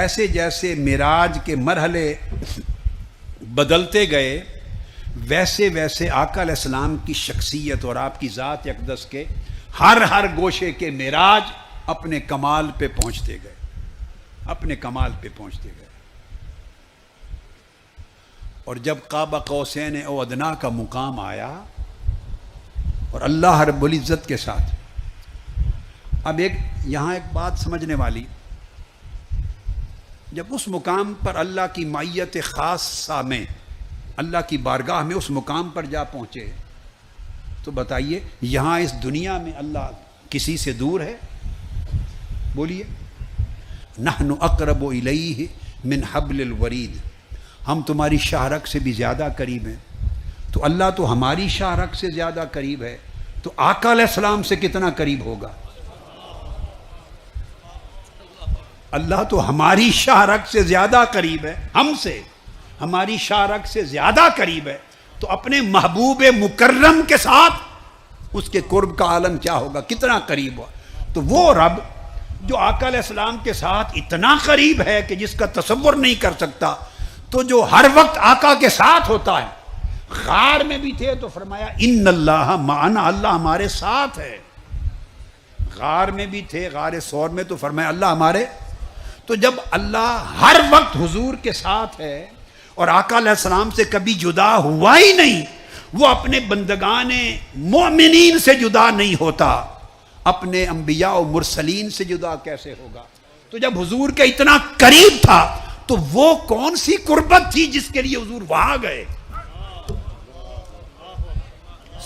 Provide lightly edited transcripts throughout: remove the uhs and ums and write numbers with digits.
ایسے جیسے معراج کے مرحلے بدلتے گئے ویسے ویسے آقا علیہ السلام کی شخصیت اور آپ کی ذات اقدس کے ہر گوشے کے معراج اپنے کمال پہ پہنچتے گئے، اپنے کمال پہ پہنچتے گئے۔ اور جب قاب قوسین او ادنا کا مقام آیا اور اللہ رب العزت کے ساتھ، اب یہاں ایک بات سمجھنے والی، جب اس مقام پر اللہ کی معیت خاصہ میں، اللہ کی بارگاہ میں اس مقام پر جا پہنچے، تو بتائیے یہاں اس دنیا میں اللہ کسی سے دور ہے؟ بولیے، نحن اقرب الیہ من حبل الورید، ہم تمہاری شاہرگ سے بھی زیادہ قریب ہیں۔ تو اللہ تو ہماری شاہرگ سے زیادہ قریب ہے، تو آقا علیہ السلام سے کتنا قریب ہوگا؟ اللہ تو ہماری شاہرگ سے زیادہ قریب ہے، ہم سے ہماری شاہرگ سے زیادہ قریب ہے، تو اپنے محبوب مکرم کے ساتھ اس کے قرب کا عالم کیا ہوگا، کتنا قریب ہوا۔ تو وہ رب جو آقا علیہ السلام کے ساتھ اتنا قریب ہے کہ جس کا تصور نہیں کر سکتا، تو جو ہر وقت آقا کے ساتھ ہوتا ہے، غار میں بھی تھے تو فرمایا ان اللہ معنا، اللہ ہمارے ساتھ ہے۔ غار میں بھی تھے، غار ثور میں، تو فرمایا اللہ ہمارے۔ تو جب اللہ ہر وقت حضور کے ساتھ ہے اور آقا علیہ السلام سے کبھی جدا ہوا ہی نہیں، وہ اپنے بندگان مومنین سے جدا نہیں ہوتا، اپنے انبیاء و مرسلین سے جدا کیسے ہوگا؟ تو جب حضور کے اتنا قریب تھا تو وہ کون سی قربت تھی جس کے لیے حضور وہاں گئے؟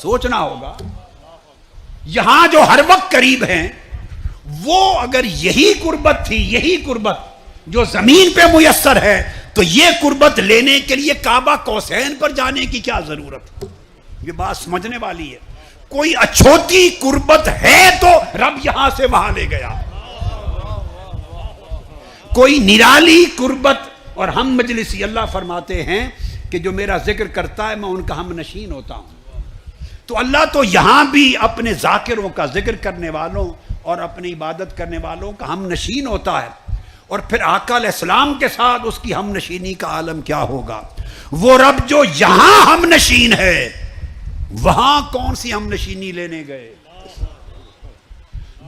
سوچنا ہوگا۔ یہاں جو ہر وقت قریب ہیں، وہ اگر یہی قربت تھی، یہی قربت جو زمین پہ میسر ہے، تو یہ قربت لینے کے لیے کعبہ قوسین پر جانے کی کیا ضرورت؟ یہ بات سمجھنے والی ہے۔ کوئی اچھوتی قربت ہے تو رب یہاں سے وہاں لے گیا، کوئی نرالی قربت، اور ہم مجلسی، اللہ فرماتے ہیں کہ جو میرا ذکر کرتا ہے میں ان کا ہم نشین ہوتا ہوں۔ تو اللہ تو یہاں بھی اپنے ذاکروں کا، ذکر کرنے والوں اور اپنی عبادت کرنے والوں کا ہم نشین ہوتا ہے، اور پھر آقا علیہ السلام کے ساتھ اس کی ہم نشینی کا عالم کیا ہوگا؟ وہ رب جو یہاں ہم نشین ہے، وہاں کون سی ہم نشینی لینے گئے؟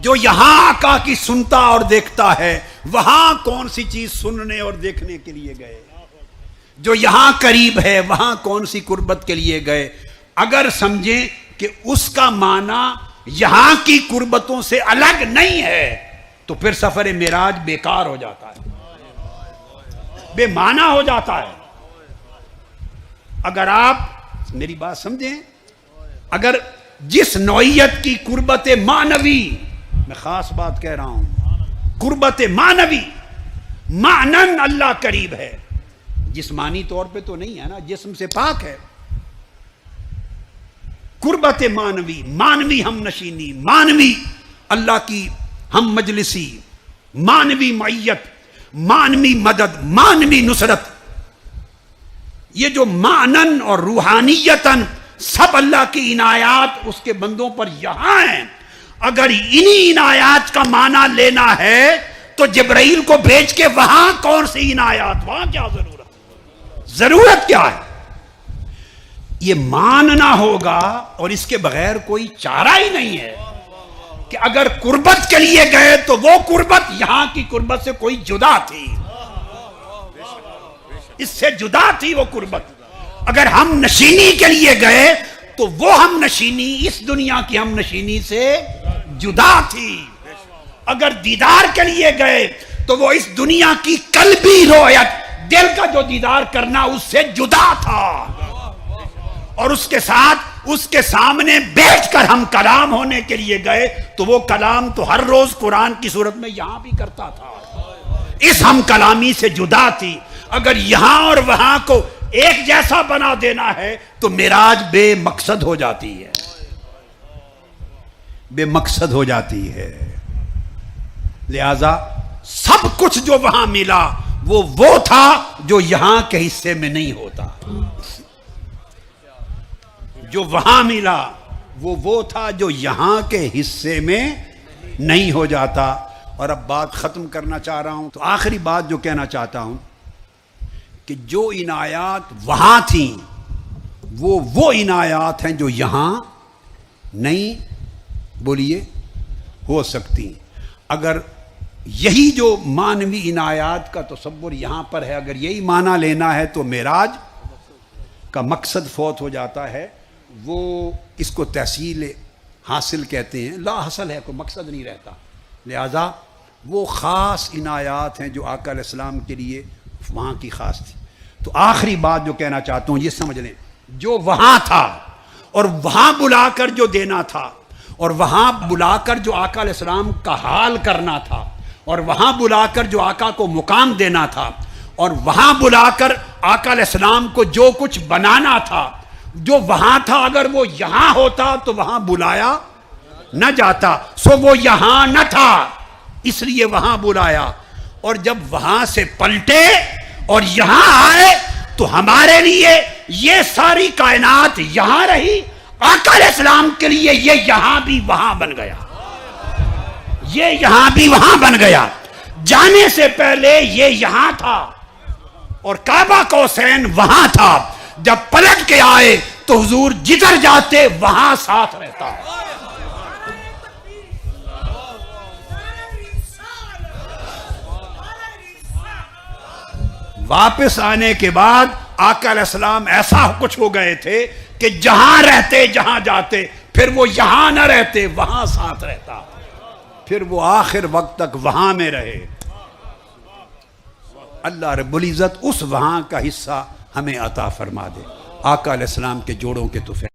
جو یہاں آقا کی سنتا اور دیکھتا ہے، وہاں کون سی چیز سننے اور دیکھنے کے لیے گئے؟ جو یہاں قریب ہے، وہاں کون سی قربت کے لیے گئے؟ اگر سمجھیں کہ اس کا معنی یہاں کی قربتوں سے الگ نہیں ہے، تو پھر سفر معراج بیکار ہو جاتا ہے، بے معنی ہو جاتا ہے۔ اگر آپ میری بات سمجھیں، اگر جس نوعیت کی قربت معنوی، میں خاص بات کہہ رہا ہوں، قربت معنوی، معنن اللہ قریب ہے، جسمانی طور پہ تو نہیں ہے نا، جسم سے پاک ہے۔ قربت معنوی، معنوی ہم نشینی، معنوی اللہ کی ہم مجلسی، معنوی معیت، معنوی مدد، معنوی نصرت، یہ جو معنن اور روحانیتاً سب اللہ کی عنایات اس کے بندوں پر یہاں ہیں۔ اگر انہی عنایات کا معنی لینا ہے تو جبرائیل کو بھیج کے وہاں کون سی عنایات، وہاں کیا ضرورت؟ ضرورت کیا ہے؟ یہ ماننا ہوگا، اور اس کے بغیر کوئی چارہ ہی نہیں ہے کہ اگر قربت کے لیے گئے تو وہ قربت یہاں کی قربت سے کوئی جدا تھی، اس سے جدا تھی وہ قربت۔ اگر ہم نشینی کے لیے گئے تو وہ ہم نشینی اس دنیا کی ہم نشینی سے جدا تھی۔ اگر دیدار کے لیے گئے تو وہ اس دنیا کی قلبی رویت، دل کا جو دیدار کرنا، اس سے جدا تھا، اور اس کے ساتھ اس کے سامنے بیٹھ کر ہم کلام ہونے کے لیے گئے تو وہ کلام تو ہر روز قرآن کی صورت میں یہاں بھی کرتا تھا، اس ہم کلامی سے جدا تھی۔ اگر یہاں اور وہاں کو ایک جیسا بنا دینا ہے تو معراج بے مقصد ہو جاتی ہے، بے مقصد ہو جاتی ہے۔ لہذا سب کچھ جو وہاں ملا وہ تھا جو یہاں کے حصے میں نہیں ہوتا، جو وہاں ملا وہ تھا جو یہاں کے حصے میں نہیں ہو جاتا۔ اور اب بات ختم کرنا چاہ رہا ہوں، تو آخری بات جو کہنا چاہتا ہوں کہ جو عنایات وہاں تھیں وہ عنایات ہیں جو یہاں نہیں بولیے ہو سکتی۔ اگر یہی جو مانوی عنایات کا تصور یہاں پر ہے، اگر یہی معنی لینا ہے تو معراج کا مقصد فوت ہو جاتا ہے، وہ اس کو تحصیل حاصل کہتے ہیں، لا حاصل ہے، کوئی مقصد نہیں رہتا۔ لہذا وہ خاص عنایات ہیں جو آقا علیہ السلام کے لیے وہاں کی خاص تھی۔ تو آخری بات جو کہنا چاہتا ہوں یہ سمجھ لیں، جو وہاں تھا اور وہاں بلا کر جو دینا تھا، اور وہاں بلا کر جو آقا علیہ السلام کا حال کرنا تھا، اور وہاں بلا کر جو آقا کو مقام دینا تھا، اور وہاں بلا کر آقا علیہ السلام کو جو کچھ بنانا تھا، جو وہاں تھا اگر وہ یہاں ہوتا تو وہاں بلایا نہ جاتا، سو وہ یہاں نہ تھا اس لیے وہاں بلایا، اور جب وہاں سے پلٹے اور یہاں آئے تو ہمارے لیے یہ ساری کائنات یہاں رہی، آقا علیہ السلام کے لیے یہ یہاں بھی وہاں بن گیا، یہ یہاں بھی وہاں بن گیا۔ جانے سے پہلے یہ یہاں تھا اور کعبہ قوسین وہاں تھا، جب پلٹ کے آئے تو حضور جدھر جاتے وہاں ساتھ رہتا۔ واپس آنے کے بعد آقا علیہ السلام ایسا کچھ ہو گئے تھے کہ جہاں رہتے جہاں جاتے، پھر وہ یہاں نہ رہتے وہاں ساتھ رہتا، پھر وہ آخر وقت تک وہاں میں رہے۔ اللہ رب العزت اس وہاں کا حصہ ہمیں عطا فرما دے۔ آقا علیہ السلام کے جوڑوں کے تحفے